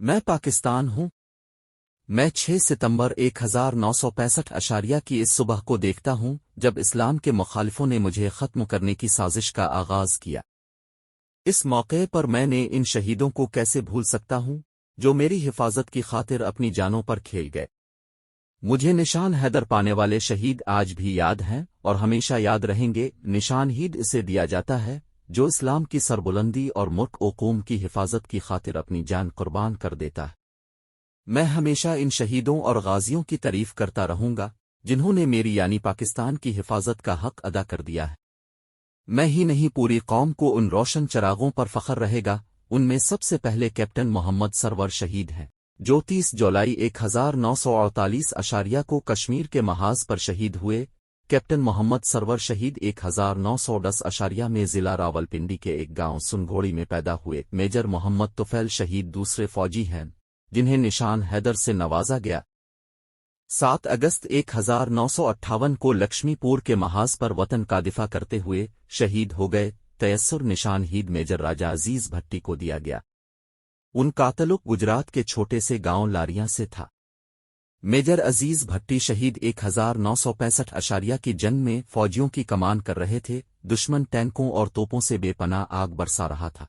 میں پاکستان ہوں۔ میں 6 ستمبر 1965 کی اس صبح کو دیکھتا ہوں جب اسلام کے مخالفوں نے مجھے ختم کرنے کی سازش کا آغاز کیا۔ اس موقع پر میں نے ان شہیدوں کو کیسے بھول سکتا ہوں جو میری حفاظت کی خاطر اپنی جانوں پر کھیل گئے۔ مجھے نشان حیدر پانے والے شہید آج بھی یاد ہیں اور ہمیشہ یاد رہیں گے۔ نشان عید اسے دیا جاتا ہے جو اسلام کی سربلندی اور ملک و قوم کی حفاظت کی خاطر اپنی جان قربان کر دیتا ہے۔ میں ہمیشہ ان شہیدوں اور غازیوں کی تعریف کرتا رہوں گا جنہوں نے میری یعنی پاکستان کی حفاظت کا حق ادا کر دیا ہے۔ میں ہی نہیں، پوری قوم کو ان روشن چراغوں پر فخر رہے گا۔ ان میں سب سے پہلے کیپٹن محمد سرور شہید ہیں جو 30 جولائی 1948 کو کشمیر کے محاذ پر شہید ہوئے۔ کیپٹن محمد سرور شہید 1910 میں ضلع راولپنڈی کے ایک گاؤں سنگھوڑی میں پیدا ہوئے۔ میجر محمد طفیل شہید دوسرے فوجی ہیں جنہیں نشان حیدر سے نوازا گیا۔ 7 اگست 1958 کو لکشمی پور کے محاذ پر وطن کا دفاع کرتے ہوئے شہید ہو گئے۔ تیسر نشان عید میجر راجا عزیز بھٹی کو دیا گیا۔ ان کا تعلق گجرات کے چھوٹے سے گاؤں لاریاں سے تھا۔ میجر عزیز بھٹی شہید 1965 کی جنگ میں فوجیوں کی کمان کر رہے تھے۔ دشمن ٹینکوں اور توپوں سے بے پناہ آگ برسا رہا تھا۔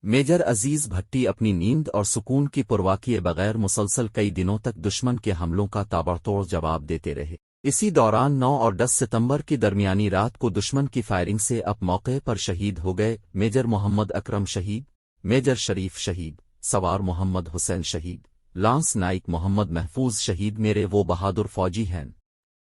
میجر عزیز بھٹی اپنی نیند اور سکون کی پرواہ کیے بغیر مسلسل کئی دنوں تک دشمن کے حملوں کا تابڑتوڑ جواب دیتے رہے۔ اسی دوران 9 اور 10 ستمبر کی درمیانی رات کو دشمن کی فائرنگ سے اب موقع پر شہید ہو گئے۔ میجر محمد اکرم شہید، میجر شریف شہید، سوار محمد حسین شہید، لانس نائک محمد محفوظ شہید میرے وہ بہادر فوجی ہیں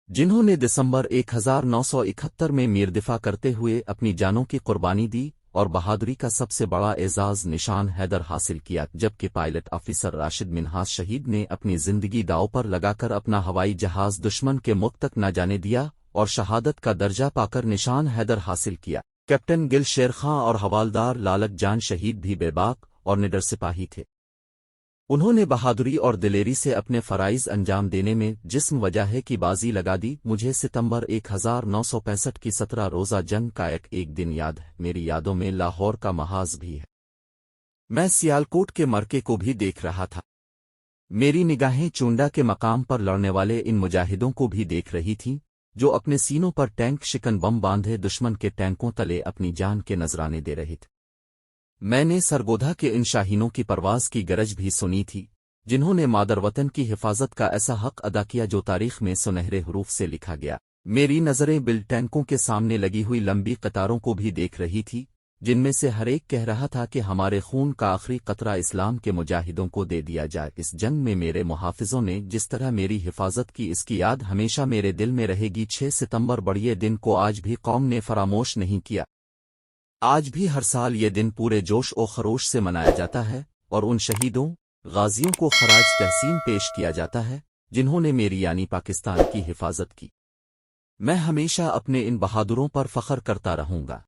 جنہوں نے دسمبر 1971 میں میر دفاع کرتے ہوئے اپنی جانوں کی قربانی دی اور بہادری کا سب سے بڑا اعزاز نشان حیدر حاصل کیا، جبکہ پائلٹ آفیسر راشد منہاس شہید نے اپنی زندگی داؤ پر لگا کر اپنا ہوائی جہاز دشمن کے ملک تک نہ جانے دیا اور شہادت کا درجہ پا کر نشان حیدر حاصل کیا۔ کیپٹن گل شیر خاں اور حوالدار لالک جان شہید بھی بے باک اور نڈر سپاہی تھے۔ انہوں نے بہادری اور دلیری سے اپنے فرائض انجام دینے میں جسم وجہ کی بازی لگا دی۔ مجھے ستمبر 1965 کی 17 روزہ جنگ کا ایک دن یاد ہے۔ میری یادوں میں لاہور کا محاذ بھی ہے۔ میں سیالکوٹ کے مرکے کو بھی دیکھ رہا تھا۔ میری نگاہیں چونڈا کے مقام پر لڑنے والے ان مجاہدوں کو بھی دیکھ رہی تھیں جو اپنے سینوں پر ٹینک شکن بم باندھے دشمن کے ٹینکوں تلے اپنی جان کے نذرانے دے رہے تھے۔ میں نے سرگودھا کے ان شاہینوں کی پرواز کی گرج بھی سنی تھی جنہوں نے مادر وطن کی حفاظت کا ایسا حق ادا کیا جو تاریخ میں سنہرے حروف سے لکھا گیا۔ میری نظریں بل ٹینکوں کے سامنے لگی ہوئی لمبی قطاروں کو بھی دیکھ رہی تھی جن میں سے ہر ایک کہہ رہا تھا کہ ہمارے خون کا آخری قطرہ اسلام کے مجاہدوں کو دے دیا جائے۔ اس جنگ میں میرے محافظوں نے جس طرح میری حفاظت کی اس کی یاد ہمیشہ میرے دل میں رہے گی۔ 6 ستمبر بڑے دن کو آج بھی قوم نے فراموش نہیں کیا۔ آج بھی ہر سال یہ دن پورے جوش و خروش سے منایا جاتا ہے اور ان شہیدوں غازیوں کو خراج تحسین پیش کیا جاتا ہے جنہوں نے میری یعنی پاکستان کی حفاظت کی۔ میں ہمیشہ اپنے ان بہادروں پر فخر کرتا رہوں گا۔